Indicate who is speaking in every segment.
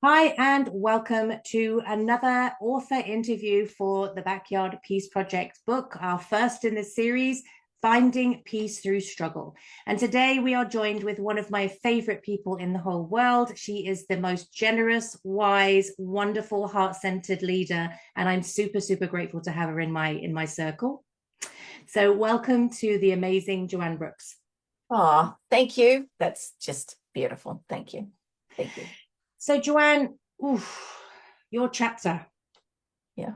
Speaker 1: Hi, and welcome to another author interview for the Backyard Peace Project book, our first in the series, Finding Peace Through Struggle. And today we are joined with one of my favorite people in the whole world. She is the most generous, wise, wonderful, heart-centered leader, and I'm super, super grateful to have her in my circle. So welcome to the amazing Joanne Brooks.
Speaker 2: Oh, thank you. That's just beautiful. Thank you. Thank you.
Speaker 1: So Joanne, oof, your chapter.
Speaker 2: Yeah.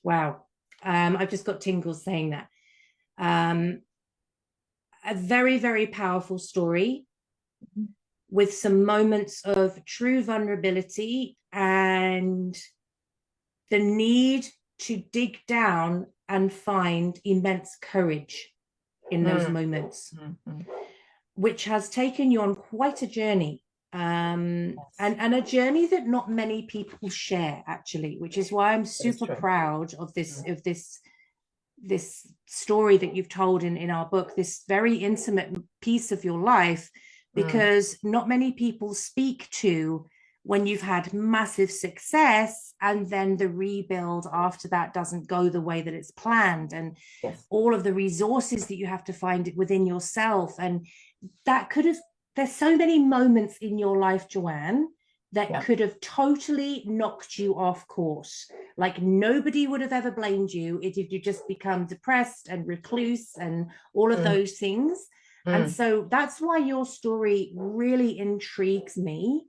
Speaker 1: Wow. I've just got tingles saying that. Um, a very, very powerful story with some moments of true vulnerability and the need to dig down and find immense courage in those moments, which has taken you on quite a journey. And a journey that not many people share, actually, which is why I'm super proud of this story that you've told in our book, this very intimate piece of your life, because not many people speak to when you've had massive success and then the rebuild after that doesn't go the way that it's planned, and all of the resources that you have to find within yourself. And that could have, there's so many moments in your life, Joanne, that could have totally knocked you off course. Like nobody would have ever blamed you if you just become depressed and recluse and all of those things. And so that's why your story really intrigues me,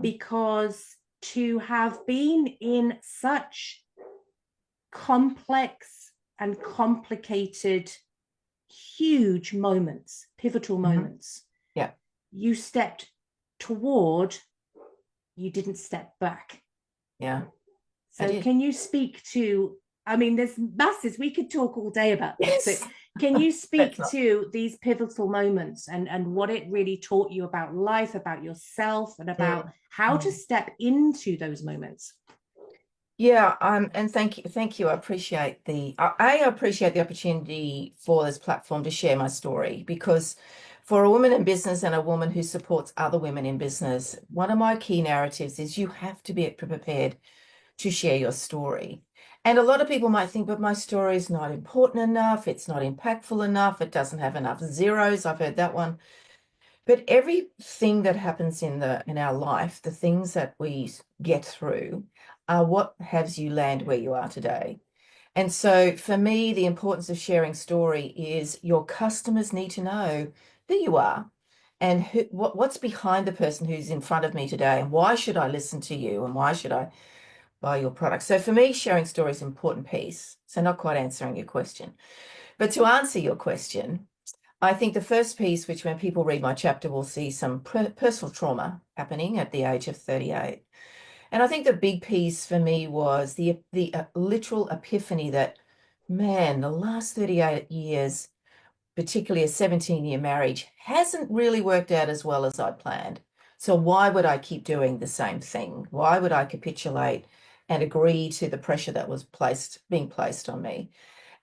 Speaker 1: because to have been in such complex and complicated, huge moments, pivotal moments, you stepped toward, you didn't step back. So can you speak to, I mean, there's masses, we could talk all day about this, but can you speak to these pivotal moments and what it really taught you about life, about yourself, and about how to step into those moments?
Speaker 2: And thank you. I appreciate I appreciate the opportunity for this platform to share my story, because for a woman in business and a woman who supports other women in business, one of my key narratives is you have to be prepared to share your story. And a lot of people might think, but my story is not important enough, it's not impactful enough, it doesn't have enough zeros. I've heard that one. But everything that happens in our life, the things that we get through, are what has you land where you are today. And so for me, the importance of sharing story is your customers need to know who you are and what's behind the person who's in front of me today, and why should I listen to you, and why should I buy your product. So for me, sharing story is an important piece. So not quite answering your question. But to answer your question, I think the first piece, which when people read my chapter will see some personal trauma happening at the age of 38. And I think the big piece for me was the literal epiphany that, man, the last 38 years, particularly a 17-year marriage, hasn't really worked out as well as I'd planned. So why would I keep doing the same thing? Why would I capitulate and agree to the pressure that was being placed on me?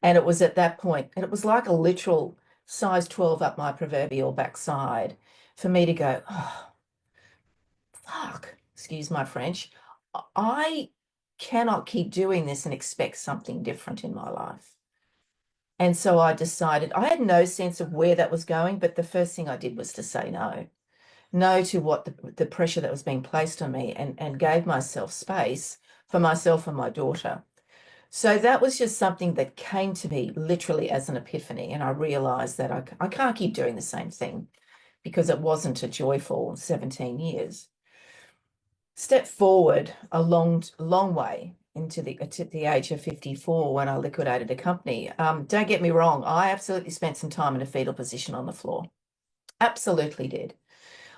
Speaker 2: And it was at that point, and it was like a literal size 12 up my proverbial backside for me to go, oh, fuck, excuse my French. I cannot keep doing this and expect something different in my life. And so I decided, I had no sense of where that was going, but the first thing I did was to say no. No to what the pressure that was being placed on me, and gave myself space for myself and my daughter. So that was just something that came to me literally as an epiphany. And I realized that I can't keep doing the same thing, because it wasn't a joyful 17 years. Step forward a long way into the age of 54 when I liquidated a company. Don't get me wrong, I absolutely spent some time in a fetal position on the floor. Absolutely did.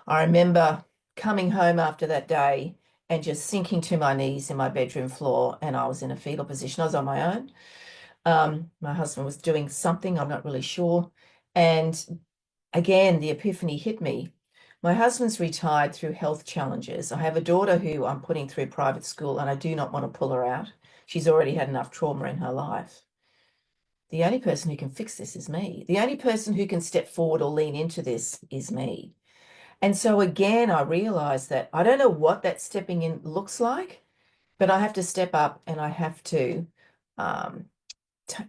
Speaker 2: I remember coming home after that day and just sinking to my knees in my bedroom floor, and I was in a fetal position. I was on my own. My husband was doing something, I'm not really sure. And again, the epiphany hit me. My husband's retired through health challenges. I have a daughter who I'm putting through private school, and I do not want to pull her out. She's already had enough trauma in her life. The only person who can fix this is me. The only person who can step forward or lean into this is me. And so again, I realized that I don't know what that stepping in looks like, but I have to step up and I have to um,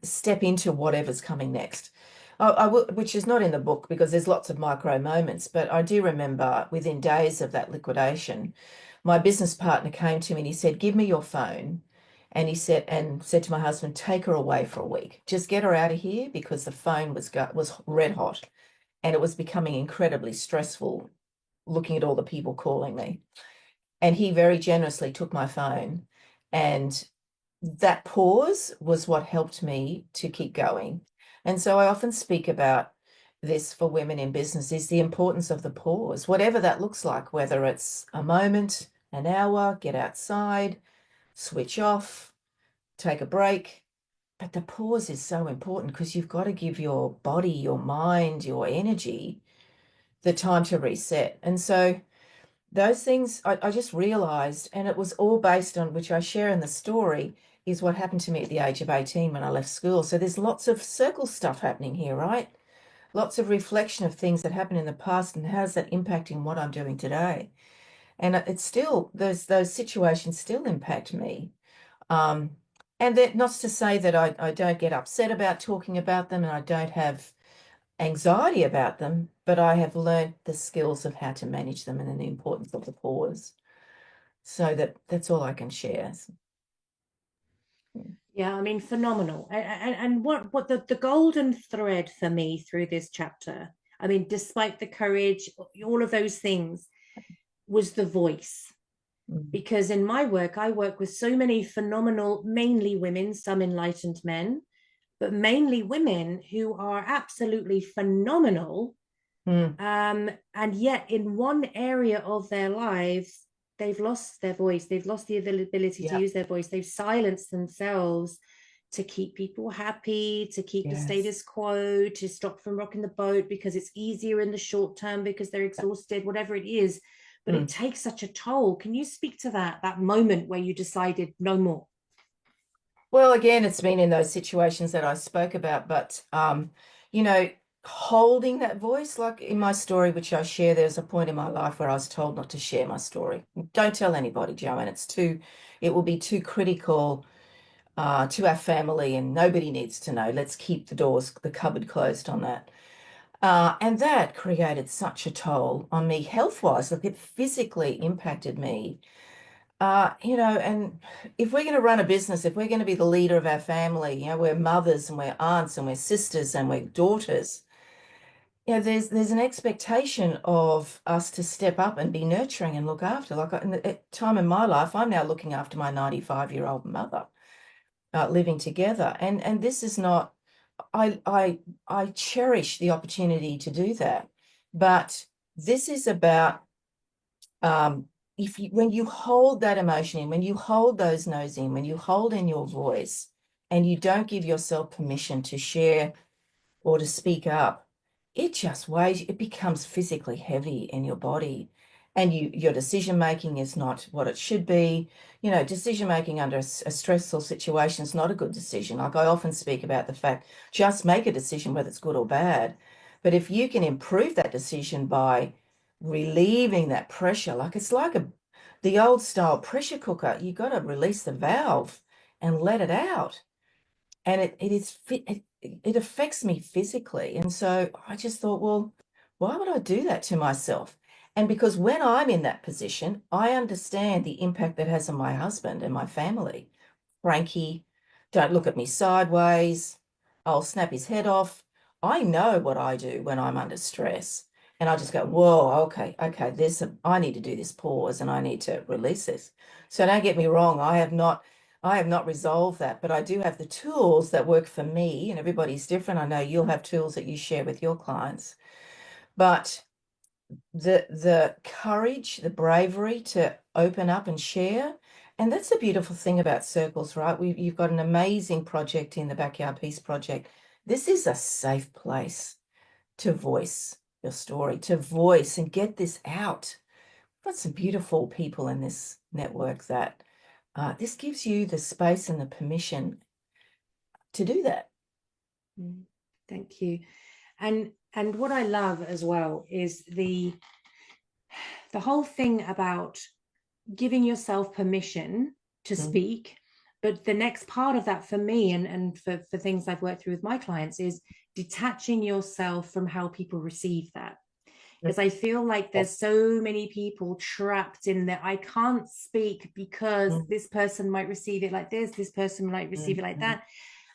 Speaker 2: step into whatever's coming next. Which is not in the book because there's lots of micro moments, but I do remember within days of that liquidation, my business partner came to me and he said, "Give me your phone." And he said to my husband, "Take her away for a week. Just get her out of here because the phone was red hot and it was becoming incredibly stressful looking at all the people calling me." And he very generously took my phone, and that pause was what helped me to keep going. And so I often speak about this for women in business, is the importance of the pause, whatever that looks like, whether it's a moment, an hour, get outside, switch off, take a break. But the pause is so important because you've got to give your body, your mind, your energy the time to reset. And so those things I just realized, and it was all based on, which I share in the story, is what happened to me at the age of 18 when I left school. So there's lots of circle stuff happening here, right? Lots of reflection of things that happened in the past and how's that impacting what I'm doing today. And it's still, those situations still impact me. Um, and that not to say that I don't get upset about talking about them and I don't have anxiety about them, but I have learned the skills of how to manage them and then the importance of the pause. So that's all I can share.
Speaker 1: Yeah, I mean, phenomenal. And what the golden thread for me through this chapter, I mean, despite the courage, all of those things, was the voice.
Speaker 2: Mm.
Speaker 1: Because in my work, I work with so many phenomenal, mainly women, some enlightened men, but mainly women who are absolutely phenomenal.
Speaker 2: Mm.
Speaker 1: And yet, in one area of their lives, they've lost their voice. They've lost the ability to
Speaker 2: Yeah.
Speaker 1: use their voice. They've silenced themselves to keep people happy, to keep the
Speaker 2: Yes.
Speaker 1: status quo, to stop from rocking the boat because it's easier in the short term because they're exhausted, whatever it is. But it
Speaker 2: Mm.
Speaker 1: takes such a toll. Can you speak to that moment where you decided no more?
Speaker 2: Well, again, it's been in those situations that I spoke about, but you know, holding that voice, like in my story, which I share, there's a point in my life where I was told not to share my story. Don't tell anybody, Joanne. It will be too critical to our family, and nobody needs to know. Let's keep the cupboard closed on that. And that created such a toll on me health-wise. Like it physically impacted me. And if we're going to run a business, if we're going to be the leader of our family, we're mothers and we're aunts and we're sisters and we're daughters. There's an expectation of us to step up and be nurturing and look after. Like in the time in my life, I'm now looking after my 95-year-old mother, living together, and this is not. I cherish the opportunity to do that, but this is about if you when you hold that emotion in, when you hold those no's in, when you hold in your voice, and you don't give yourself permission to share or to speak up, it becomes physically heavy in your body. And your decision making is not what it should be. Decision making under a stressful situation is not a good decision. Like I often speak about the fact, just make a decision whether it's good or bad. But if you can improve that decision by relieving that pressure, like it's like the old style pressure cooker, you got to release the valve and let it out, and it affects me physically. And so I just thought, well, why would I do that to myself? And because when I'm in that position, I understand the impact that has on my husband and my family. Frankie, don't look at me sideways. I'll snap his head off. I know what I do when I'm under stress. And I just go, whoa, okay, I need to do this pause and I need to release this. So don't get me wrong, I have not resolved that, but I do have the tools that work for me, and everybody's different. I know you'll have tools that you share with your clients, but the courage, the bravery to open up and share, and that's the beautiful thing about circles, right? You've got an amazing project in the Backyard Peace Project. This is a safe place to voice your story, to voice and get this out. We've got some beautiful people in this network that this gives you the space and the permission to do that.
Speaker 1: Thank you. And what I love as well is the whole thing about giving yourself permission to speak. But the next part of that for me, and for things I've worked through with my clients, is detaching yourself from how people receive that. Because I feel like there's so many people trapped in that I can't speak because this person might receive it like this person might receive it like that.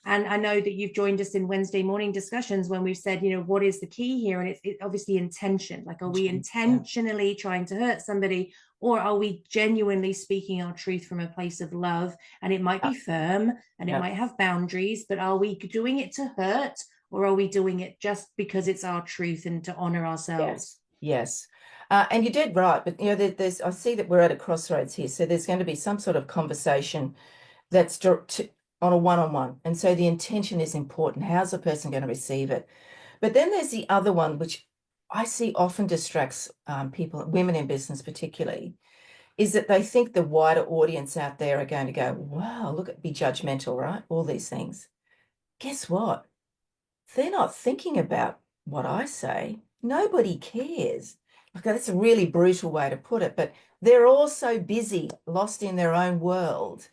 Speaker 1: And I know that you've joined us in Wednesday morning discussions when we've said, you know, what is the key here? And it's obviously intention. Like, are we intentionally trying to hurt somebody, or are we genuinely speaking our truth from a place of love? And it might be firm and it might have boundaries, but are we doing it to hurt, or are we doing it just because it's our truth and to honor ourselves?
Speaker 2: Yes. And you did right, but you know, I see that we're at a crossroads here. So there's going to be some sort of conversation that's on a one-on-one. And so the intention is important. How's a person going to receive it? But then there's the other one, which I see often distracts people, women in business particularly, is that they think the wider audience out there are going to go, wow, look, be judgmental, right? All these things. Guess what? They're not thinking about what I say. Nobody cares. Okay, that's a really brutal way to put it, but they're all so busy, lost in their own world,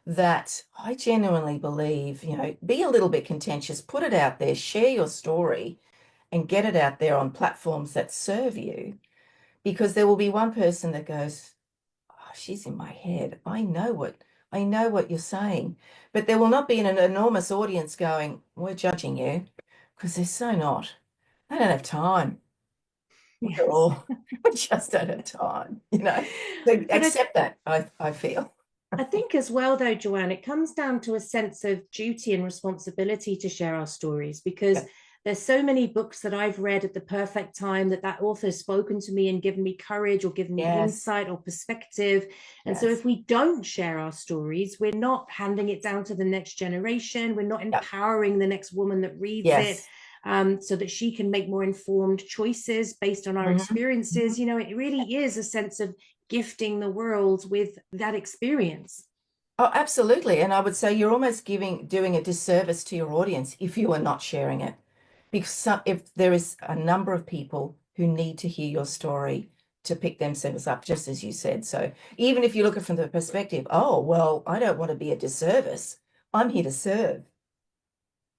Speaker 2: that I genuinely believe, you know, be a little bit contentious, put it out there, share your story, and get it out there on platforms that serve you, because there will be one person that goes, oh, she's in my head. I know what you're saying. But there will not be an enormous audience going, we're judging you, because they're so not. They don't have time.
Speaker 1: Yes.
Speaker 2: We just don't have time, you know. So accept that, I feel.
Speaker 1: I think as well, though, Joanne, it comes down to a sense of duty and responsibility to share our stories, because there's so many books that I've read at the perfect time that author's spoken to me and given me courage or given me insight or perspective. And so if we don't share our stories, we're not handing it down to the next generation. We're not empowering the next woman that reads it. So that she can make more informed choices based on our experiences. You know, it really is a sense of gifting the world with that experience.
Speaker 2: Oh, absolutely. And I would say you're almost doing a disservice to your audience if you are not sharing it. Because if there is a number of people who need to hear your story to pick themselves up, just as you said. So even if you look at it from the perspective, oh, well, I don't want to be a disservice. I'm here to serve.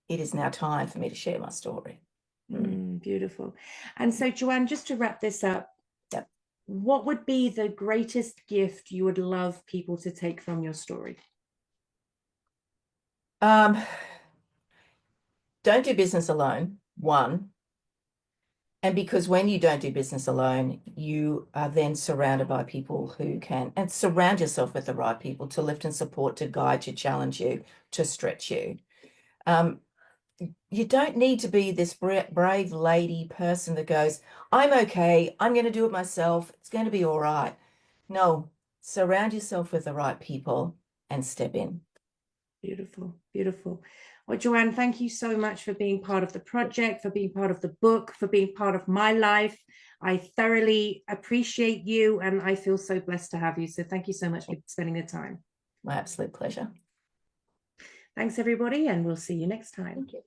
Speaker 2: It is now time for me to share my story.
Speaker 1: Beautiful. And so, Joanne, just to wrap this up, what would be the greatest gift you would love people to take from your story?
Speaker 2: Don't do business alone, one. And because when you don't do business alone, you are then surrounded by people who can, and surround yourself with the right people to lift and support, to guide, to challenge you, to stretch you. You don't need to be this brave lady person that goes, I'm okay, I'm going to do it myself, it's going to be all right. No, surround yourself with the right people and step in.
Speaker 1: Beautiful, beautiful. Well, Joanne, thank you so much for being part of the project, for being part of the book, for being part of my life. I thoroughly appreciate you, and I feel so blessed to have you. So thank you so much for spending the time.
Speaker 2: My absolute pleasure.
Speaker 1: Thanks, everybody, and we'll see you next time.
Speaker 2: Thank you.